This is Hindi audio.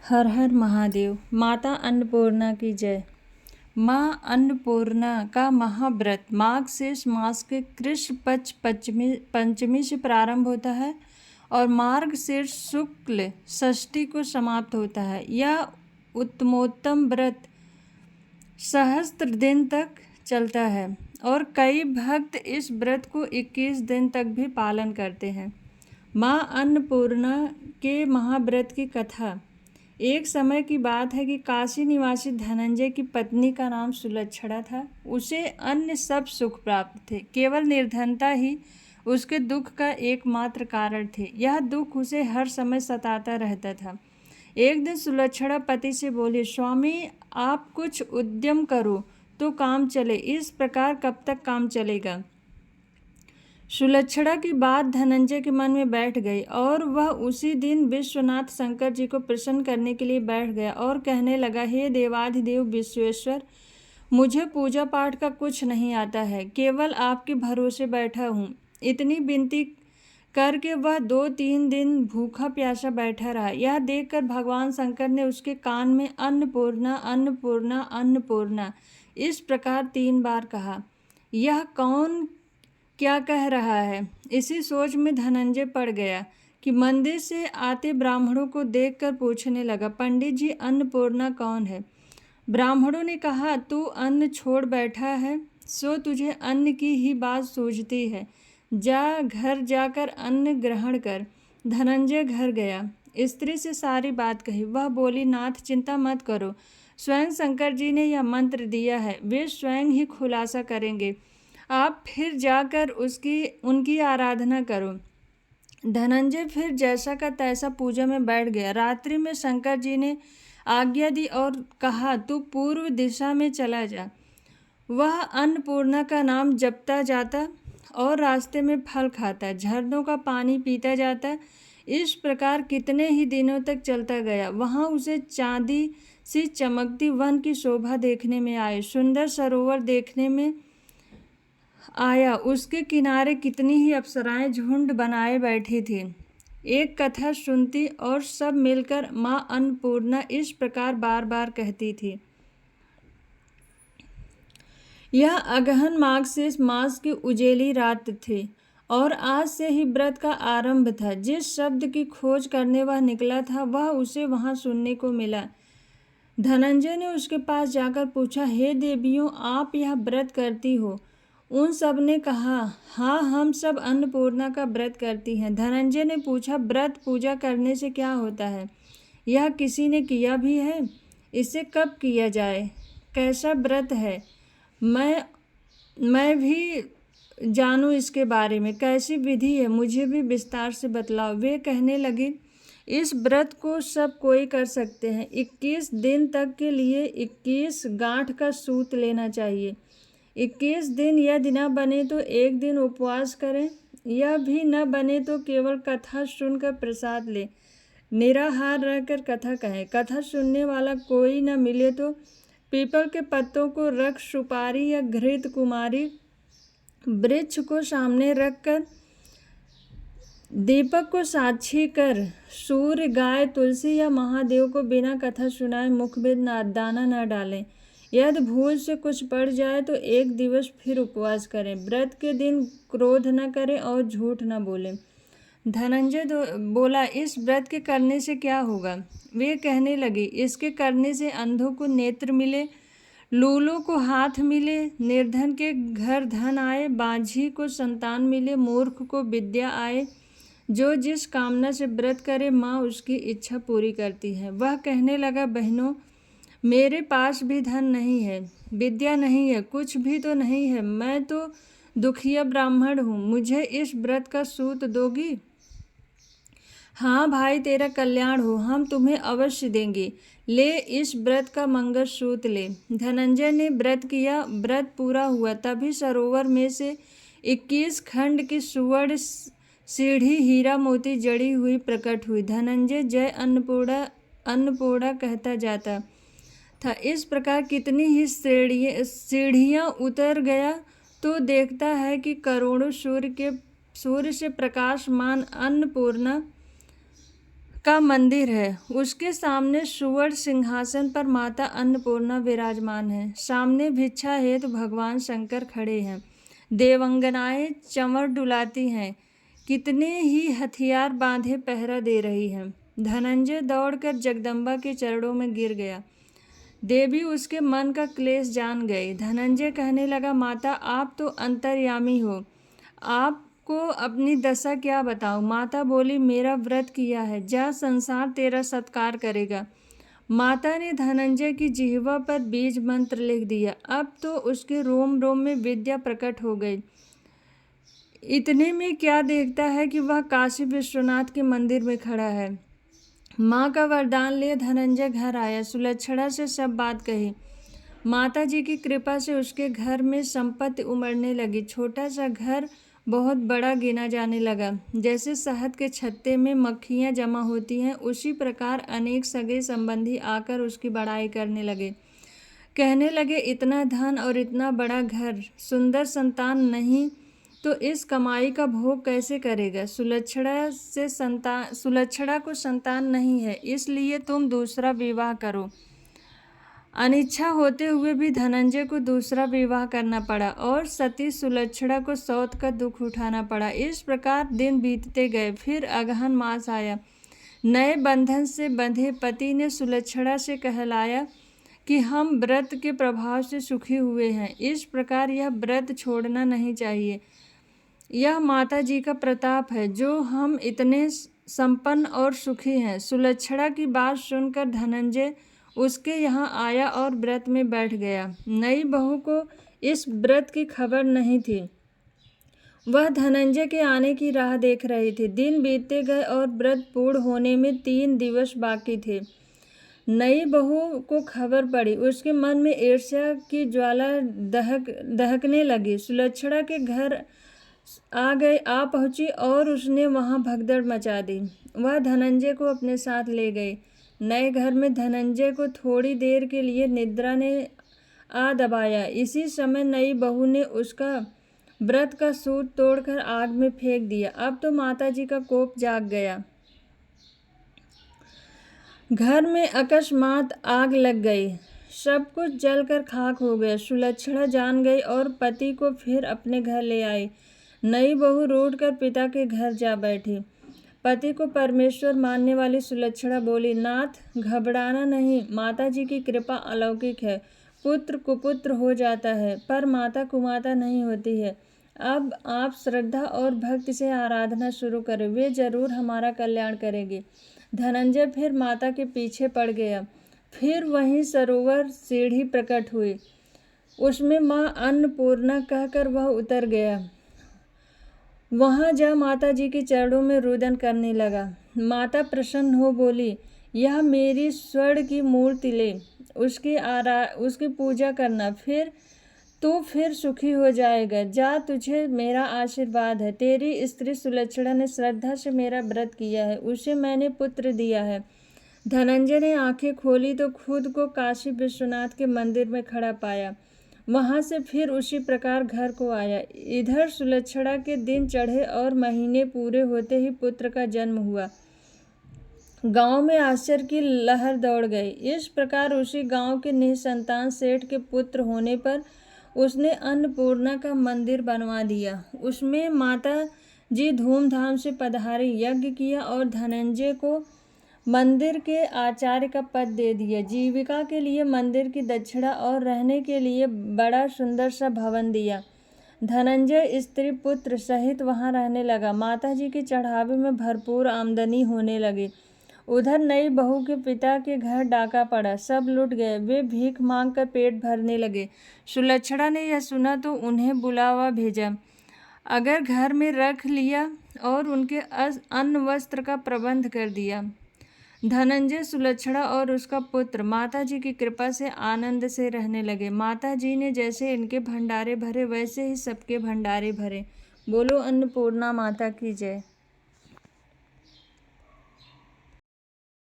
हर हर महादेव। माता अन्नपूर्णा की जय। माँ अन्नपूर्णा का महाव्रत मार्गशीर्ष मास के कृष्ण पक्ष पंचमी से प्रारंभ होता है और मार्गशीर्ष शुक्ल षष्ठी को समाप्त होता है। यह उत्तमोत्तम व्रत सहस्त्र दिन तक चलता है और कई भक्त इस व्रत को 21 दिन तक भी पालन करते हैं। माँ अन्नपूर्णा के महाव्रत की कथा। एक समय की बात है कि काशी निवासी धनंजय की पत्नी का नाम सुलक्षणा था। उसे अन्य सब सुख प्राप्त थे, केवल निर्धनता ही उसके दुख का एकमात्र कारण थे। यह दुख उसे हर समय सताता रहता था। एक दिन सुलक्षणा पति से बोली, स्वामी आप कुछ उद्यम करो तो काम चले, इस प्रकार कब तक काम चलेगा। सुलक्षणा की बात धनंजय के मन में बैठ गई और वह उसी दिन विश्वनाथ शंकर जी को प्रसन्न करने के लिए बैठ गया और कहने लगा, हे देवाधिदेव विश्वेश्वर, मुझे पूजा पाठ का कुछ नहीं आता है, केवल आपके भरोसे बैठा हूँ। इतनी विनती करके वह 2-3 दिन भूखा प्यासा बैठा रहा। यह देखकर भगवान शंकर ने उसके कान में अन्नपूर्णा अन्नपूर्णा अन्नपूर्णा इस प्रकार 3 बार कहा। यह कौन क्या कह रहा है? इसी सोच में धनंजय पड़ गया कि मंदिर से आते ब्राह्मणों को देखकर पूछने लगा, पंडित जी अन्नपूर्णा कौन है? ब्राह्मणों ने कहा, तू अन्न छोड़ बैठा है सो तुझे अन्न की ही बात सूझती है, जा घर जाकर अन्न ग्रहण कर। धनंजय घर गया, स्त्री से सारी बात कही। वह बोली, नाथ चिंता मत करो, स्वयं शंकर जी ने यह मंत्र दिया है, वे स्वयं ही खुलासा करेंगे, आप फिर जाकर उनकी आराधना करो। धनंजय फिर जैसा का तैसा पूजा में बैठ गया। रात्रि में शंकर जी ने आज्ञा दी और कहा, तू पूर्व दिशा में चला जा। वह अन्नपूर्णा का नाम जपता जाता और रास्ते में फल खाता, झरनों का पानी पीता जाता। इस प्रकार कितने ही दिनों तक चलता गया। वहाँ उसे चांदी सी चमकती वन की शोभा देखने में आई, सुंदर सरोवर देखने में आया। उसके किनारे कितनी ही अप्सराएं झुंड बनाए बैठी थी, एक कथा सुनती और सब मिलकर माँ अन्नपूर्णा इस प्रकार बार बार कहती थी। यह अगहन मार्गशीर्ष मास की उजेली रात थी और आज से ही व्रत का आरंभ था। जिस शब्द की खोज करने वह निकला था वह उसे वहां सुनने को मिला। धनंजय ने उसके पास जाकर पूछा, हे देवियों, आप यह व्रत करती हो? उन सब ने कहा, हाँ हम सब अन्नपूर्णा का व्रत करती हैं। धनंजय ने पूछा, व्रत पूजा करने से क्या होता है? यह किसी ने किया भी है? इसे कब किया जाए? कैसा व्रत है? मैं भी जानूं इसके बारे में, कैसी विधि है, मुझे भी विस्तार से बतलाओ। वे कहने लगे, इस व्रत को सब कोई कर सकते हैं। 21 दिन तक के लिए 21 गांठ का सूत लेना चाहिए। 21 दिन यदि न बने तो एक दिन उपवास करें, यह भी न बने तो केवल कथा सुनकर प्रसाद ले, निराहार रहकर कथा कहें। कथा सुनने वाला कोई न मिले तो पीपल के पत्तों को रख सुपारी या घृत कुमारी वृक्ष को सामने रखकर दीपक को साक्षी कर सूर्य, गाय, तुलसी या महादेव को बिना कथा सुनाए मुख में दाना न डालें। यदि भूल से कुछ पड़ जाए तो एक दिवस फिर उपवास करें। व्रत के दिन क्रोध न करें और झूठ न बोलें। धनंजय बोला, इस व्रत के करने से क्या होगा? वे कहने लगे, इसके करने से अंधों को नेत्र मिले, लूलों को हाथ मिले, निर्धन के घर धन आए, बांझी को संतान मिले, मूर्ख को विद्या आए। जो जिस कामना से व्रत करे माँ उसकी इच्छा पूरी करती है। वह कहने लगा, बहनों, मेरे पास भी धन नहीं है, विद्या नहीं है, कुछ भी तो नहीं है, मैं तो दुखिया ब्राह्मण हूँ, मुझे इस व्रत का सूत दोगी? हाँ भाई, तेरा कल्याण हो, हम तुम्हें अवश्य देंगे, ले इस व्रत का मंगल सूत ले। धनंजय ने व्रत किया, व्रत पूरा हुआ। तभी सरोवर में से 21 खंड की सुवर्ण सीढ़ी हीरा मोती जड़ी हुई प्रकट हुई। धनंजय जय अन्नपूर्णा अन्नपूर्णा कहता जाता था। इस प्रकार कितनी ही सीढ़ियाँ उतर गया तो देखता है कि करोड़ों सूर्य से प्रकाशमान अन्नपूर्णा का मंदिर है। उसके सामने सुवर्ण सिंहासन पर माता अन्नपूर्णा विराजमान है। सामने भिक्षा हेतु भगवान शंकर खड़े हैं। देवंगनाएं चंवर डुलाती हैं। कितने ही हथियार बांधे पहरा दे रही हैं। धनंजय दौड़कर जगदम्बा के चरणों में गिर गया। देवी उसके मन का क्लेश जान गई। धनंजय कहने लगा, माता आप तो अंतर्यामी हो, आपको अपनी दशा क्या बताऊं। माता बोली, मेरा व्रत किया है, जा संसार तेरा सत्कार करेगा। माता ने धनंजय की जिह्वा पर बीज मंत्र लिख दिया। अब तो उसके रोम रोम में विद्या प्रकट हो गई। इतने में क्या देखता है कि वह काशी विश्वनाथ के मंदिर में खड़ा है। माँ का वरदान ले धनंजय घर आया। सुलक्षणा से सब बात कही। माता जी की कृपा से उसके घर में संपत्ति उमड़ने लगी। छोटा सा घर बहुत बड़ा गिना जाने लगा। जैसे शहद के छत्ते में मक्खियाँ जमा होती हैं, उसी प्रकार अनेक सगे संबंधी आकर उसकी बड़ाई करने लगे। कहने लगे, इतना धन और इतना बड़ा घर, सुंदर संतान नहीं तो इस कमाई का भोग कैसे करेगा। सुलक्षणा को संतान नहीं है, इसलिए तुम दूसरा विवाह करो। अनिच्छा होते हुए भी धनंजय को दूसरा विवाह करना पड़ा और सती सुलक्षणा को सौत का दुख उठाना पड़ा। इस प्रकार दिन बीतते गए। फिर अगहन मास आया। नए बंधन से बंधे पति ने सुलक्षणा से कहलाया कि हम व्रत के प्रभाव से सुखी हुए हैं, इस प्रकार यह व्रत छोड़ना नहीं चाहिए। यह माता जी का प्रताप है जो हम इतने संपन्न और सुखी हैं। सुलक्षणा की बात सुनकर धनंजय उसके यहाँ आया और व्रत में बैठ गया। नई बहू को इस व्रत की खबर नहीं थी। वह धनंजय के आने की राह देख रही थी। दिन बीतते गए और व्रत पूर्ण होने में 3 दिवस बाकी थे। नई बहू को खबर पड़ी। उसके मन में ईर्ष्या की ज्वाला दहकने लगी। सुलक्षणा के घर आ पहुंची और उसने वहां भगदड़ मचा दी। वह धनंजय को अपने साथ ले गई। नए घर में धनंजय को थोड़ी देर के लिए निद्रा ने आ दबाया। इसी समय नई बहू ने उसका व्रत का सूत तोड़कर आग में फेंक दिया। अब तो माता जी का कोप जाग गया। घर में अकस्मात आग लग गई। सब कुछ जलकर खाक हो गया। सुलक्षणा जान गई और पति को फिर अपने घर ले आई। नई बहू रूठकर पिता के घर जा बैठी। पति को परमेश्वर मानने वाली सुलक्षणा बोली, नाथ घबराना नहीं, माता जी की कृपा अलौकिक है। पुत्र कुपुत्र हो जाता है पर माता कुमाता नहीं होती है। अब आप श्रद्धा और भक्ति से आराधना शुरू करें, वे जरूर हमारा कल्याण करेंगे। धनंजय फिर माता के पीछे पड़ गया। फिर वहीं सरोवर सीढ़ी प्रकट हुई। उसमें माँ अन्नपूर्णा कहकर वह उतर गया। वहां जा माता जी के चरणों में रुदन करने लगा। माता प्रसन्न हो बोली, यह मेरी स्वर्ण की मूर्ति ले, उसकी पूजा करना, फिर सुखी हो जाएगा। जा, तुझे मेरा आशीर्वाद है। तेरी स्त्री सुलक्षणा ने श्रद्धा से मेरा व्रत किया है, उसे मैंने पुत्र दिया है। धनंजय ने आंखें खोली तो खुद को काशी विश्वनाथ के मंदिर में खड़ा पाया। वहां से फिर उसी प्रकार घर को आया। इधर सुलक्षणा के दिन चढ़े और महीने पूरे होते ही पुत्र का जन्म हुआ। गांव में आश्चर्य की लहर दौड़ गई। इस प्रकार उसी गांव के निसंतान सेठ के पुत्र होने पर उसने अन्नपूर्णा का मंदिर बनवा दिया। उसमें माता जी धूमधाम से पधारी, यज्ञ किया और धनंजय को मंदिर के आचार्य का पद दे दिया। जीविका के लिए मंदिर की दक्षिणा और रहने के लिए बड़ा सुंदर सा भवन दिया। धनंजय स्त्री पुत्र सहित वहां रहने लगा। माता जी के चढ़ावे में भरपूर आमदनी होने लगी। उधर नई बहू के पिता के घर डाका पड़ा, सब लुट गए। वे भीख मांग कर पेट भरने लगे। सुलक्षणा ने यह सुना तो उन्हें बुलावा भेजा, अगर घर में रख लिया और उनके अन्न वस्त्र का प्रबंध कर दिया। धनंजय, सुलक्षणा और उसका पुत्र माता जी की कृपा से आनंद से रहने लगे। माता जी ने जैसे इनके भंडारे भरे वैसे ही सबके भंडारे भरे। बोलो अन्नपूर्णा माता की जय।